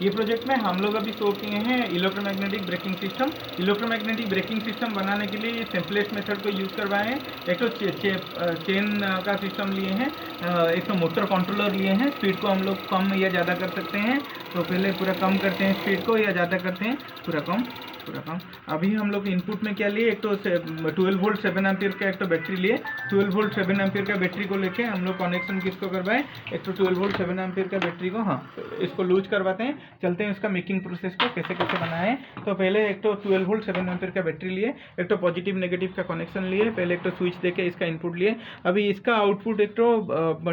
ये प्रोजेक्ट में हम लोग अभी शो किए हैं electromagnetic braking system. Electromagnetic braking system बनाने के लिए सिंपलेस्ट मेथड को यूज़ करवाए हैं। एक तो चेन का सिस्टम लिए हैं, एक तो मोटर कंट्रोलर लिए हैं। स्पीड को हम लोग कम या ज़्यादा कर सकते हैं, तो पहले पूरा कम करते हैं स्पीड को, या ज़्यादा करते हैं पूरा कम। अभी हम लोग इनपुट में क्या लिए, एक तो 12 वोल्ट 7 एम्पियर का एक तो बैटरी लिए। 12 वोल्ट 7 एम्पियर का बैटरी को लेके हम लोग कनेक्शन किसको करवाएं, एक तो 12 वोल्ट 7 एम्पियर का बैटरी को, हाँ इसको लूज करवाते हैं। चलते हैं उसका मेकिंग प्रोसेस को कैसे कैसे बनाए। तो पहले एक तो 12 वोल्ट 7 एम्पियर का बैटरी लिए, एक तो पॉजिटिव नेगेटिव का कनेक्शन लिए। पहले एक तो स्विच देके इसका इनपुट लिए। अभी इसका आउटपुट एक तो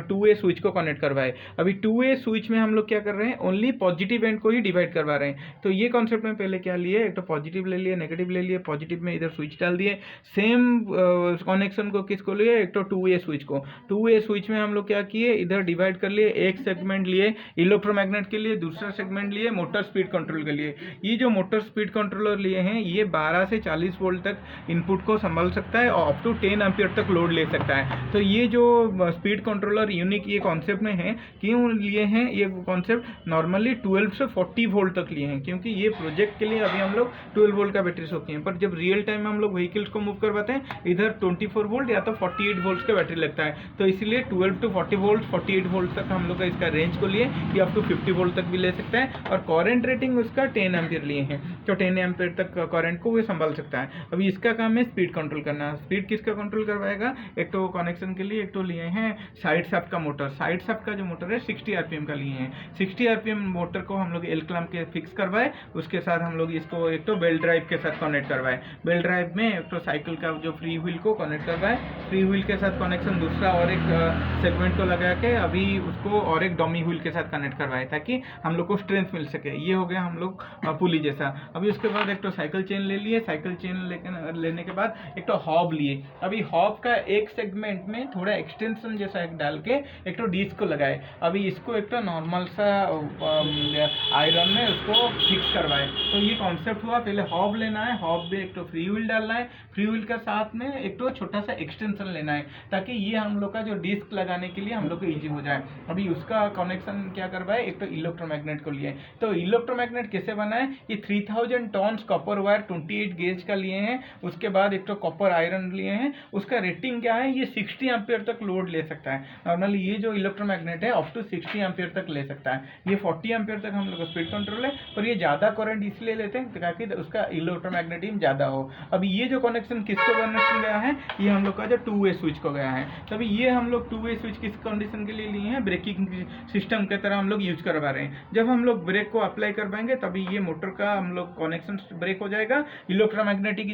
2A स्विच को कनेक्ट करवाए। अभी 2A स्विच में हम लोग क्या कर रहे हैं, ओनली पॉजिटिव एंड को ही डिवाइड करवा रहे हैं। तो ये कॉन्सेप्ट में पहले क्या लिए, एक तो पॉजिटिव ले लिए, नेगेटिव ले लिए। पॉजिटिव में इधर स्विच डाल दिए। सेम कनेक्शन को किसको लिए, एक तो 2A स्विच को। 2A स्विच में हम लोग क्या किए, इधर डिवाइड कर लिए। एक सेगमेंट लिए इलेक्ट्रोमैग्नेट के लिए, दूसरा सेगमेंट लिए मोटर स्पीड कंट्रोल के लिए। ये जो मोटर स्पीड कंट्रोलर लिए हैं, ये 12 से 40 वोल्ट तक इनपुट को संभाल सकता है और अप टू 10 एम्पियर तक लोड ले सकता है। तो ये जो स्पीड कंट्रोलर यूनिक ये कॉन्सेप्ट में है, क्यों लिए हैं ये कॉन्सेप्ट, नॉर्मली 12 से 40 वोल्ट तक लिए हैं, क्योंकि ये प्रोजेक्ट के लिए अभी हम लोग 12 वोल्ट का बैटरी शो किए हैं। पर जब रियल टाइम में हम लोग व्हीकल्स को मूव करवाते हैं, इधर 24 वोल्ट या तो 48 वोल्ट का बैटरी लगता है। तो इसलिए 12 टू 40 वोल्ट 48 वोल्ट तक हम लोग का इसका रेंज को लिए, ये अप टू 50 वोल्ट तक भी ले सकता है। और करंट रेटिंग उसका 10 एम्पियर लिए हैं, तो 10 एम्पियर तक करंट को वो संभाल सकता है। अभी इसका काम है स्पीड कंट्रोल करना। स्पीड किसका कंट्रोल करवाएगा, एक तो कनेक्शन के लिए एक तो लिए हैं साइड शाफ्ट का मोटर। साइड शाफ्ट का जो मोटर है 60 आरपीएम का लिए हैं। 60 आरपीएम मोटर को हम लोग एल क्लैंप के फिक्स करवाए। उसके साथ हम लोग इसको एक तो बेल्ट ड्राइव के साथ कनेक्ट करवाए। बेल्ट ड्राइव में एक तो साइकिल का जो फ्री व्हील को कनेक्ट करवाए। फ्री व्हील के साथ कनेक्शन दूसरा और एक सेगमेंट को लगा के अभी उसको और एक डमी व्हील के साथ कनेक्ट करवाए, ताकि हम लोग को स्ट्रेंथ मिल सके। ये हो गया हम लोग पुली जैसा। अभी उसके बाद एक तो साइकिल चेन ले लिए। साइकिल चेन लेने के बाद एक तो हॉब लिए। अभी हॉब का एक सेगमेंट में थोड़ा एक्सटेंशन जैसा एक डाल के एक तो डिस्क को लगाए। अभी इसको एक तो नॉर्मल सा आयरन में उसको फिक्स करवाए। तो ये कॉन्सेप्ट हुआ। पहले हॉब लेना है, हॉब में एक तो फ्री व्हील डालना है, फ्री व्हील का साथ में एक तो छोटा सा एक्सटेंशन लेना है, ताकि ये हम लोग का जो डिस्क लगाने के लिए हम लोग को ईजी हो जाए। अभी उसका कनेक्शन क्या करवाए, एक तो इलेक्ट्रोमैग्नेट को लिए। तो इलेक्ट्रोमैग्नेट कैसे बना है, ये 3000 टॉन्स कॉपर वायर 28 गेज का लिए हैं। उसके बाद एक तो कॉपर आयरन लिए हैं। उसका रेटिंग क्या है, ये 60 एम्पियर तक लोड ले सकता है। नॉर्मली ये जो इलेक्ट्रोमैग्नेट है अप टू 60 एम्पियर तक ले सकता है। ये 40 एम्पियर तक हम लोग का स्पीड कंट्रोल है, पर ये ज़्यादा करंट इसलिए लेते हैं ताकि उसका इलेक्ट्रोमैग्नेटिज्म ज़्यादा हो। अभी ये जो कनेक्शन किसको कनेक्शन गया है, ये हम लोग का जो 2A स्विच को गया है। तभी ये हम लोग 2A स्विच किस कंडीशन के लिए लिए हैं, ब्रेकिंग सिस्टम की तरह हम लोग यूज करवा रहे हैं। जब हम लोग ब्रेक को अप्लाई करवाएंगे तभी ये मोटर का हम लोग कनेक्शन ब्रेक हो जाएगा। इलेक्ट्रोमैग्नेटिक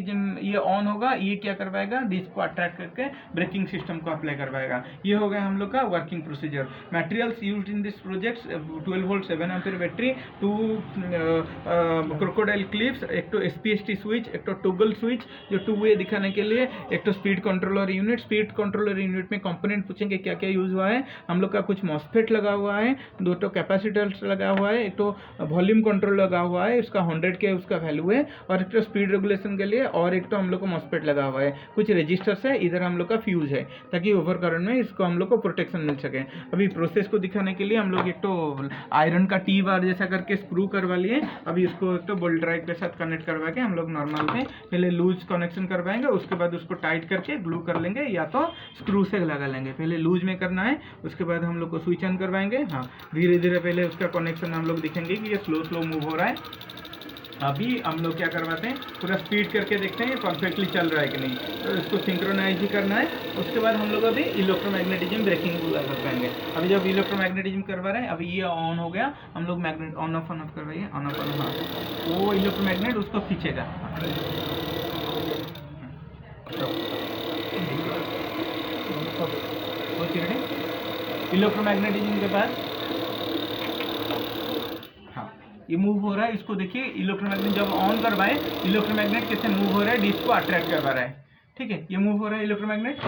ये ऑन होगा, ये क्या करवाएगा, डिस्क को अट्रैक्ट करके ब्रेकिंग सिस्टम को अप्लाई करवाएगा। ये हो गया हम लोग का working procedure. Materials used in this project 12 volt 7 ampere battery, 2 crocodile clips, एक तो SPST स्विच, एक तो टॉगल स्विच जो 2A दिखाने के लिए, एक तो speed controller unit. Speed controller unit में कंपोनेंट पूछेंगे क्या क्या यूज हुआ है। हम लोग का कुछ मॉसफेट लगा हुआ है, 2 तो कैपेसिटर्स लगा हुआ है, एक तो वॉल्यूम कंट्रोल लगा हुआ है, उसका 100 के उसका वैल्यू है, और एक तो स्पीड रेगुलेशन के लिए, और एक तो हम लोग को मॉसफेट लगा हुआ है। कुछ रजिस्टर्स है, इधर हम लोग का फ्यूज है, ताकि ओवर करंट में इसको हम लोग को प्रोटेक्शन मिल सके। अभी प्रोसेस को दिखाने के लिए हम लोग एक तो आयरन का टी बार जैसा करके स्क्रू करवा लिए। अभी इसको एक तो बोल्ट ड्राइव के साथ कनेक्ट करवा के हम लोग नॉर्मल में पहले लूज कनेक्शन करवाएंगे, उसके बाद उसको टाइट करके ग्लू कर लेंगे या तो स्क्रू से लगा लेंगे। पहले लूज में करना है, उसके बाद हम लोग को स्विच ऑन करवाएंगे। हाँ, धीरे धीरे पहले उसका कनेक्शन हम लोग दिखेंगे कि ये स्लो मूव हो रहा है। अभी हम लोग क्या करवाते हैं, पूरा स्पीड करके देखते हैं परफेक्टली चल रहा है कि नहीं, तो इसको सिंक्रोनाइज ही करना है। उसके बाद हम लोग अभी इलेक्ट्रोमैग्नेटिज्म ब्रेकिंग करवाएंगे। अभी जब इलेक्ट्रोमैग्नेटिज्म करवा रहे हैं, अभी ये ऑन हो गया, हम लोग मैग्नेट ऑन ऑफ करवाइए, ऑन ऑफ। हाँ, वो इलेक्ट्रोमैग्नेट उसको खींचेगा। इलेक्ट्रोमैग्नेटिज्म के बाद ये मूव हो रहा है, इसको देखिए। इलेक्ट्रोमैग्नेट जब ऑन करवाए, इलेक्ट्रोमैग्नेट कैसे मूव हो रहा है, डिस्क को अट्रैक्ट करवा रहा है। ठीक है, ये मूव हो रहा है इलेक्ट्रोमैग्नेट।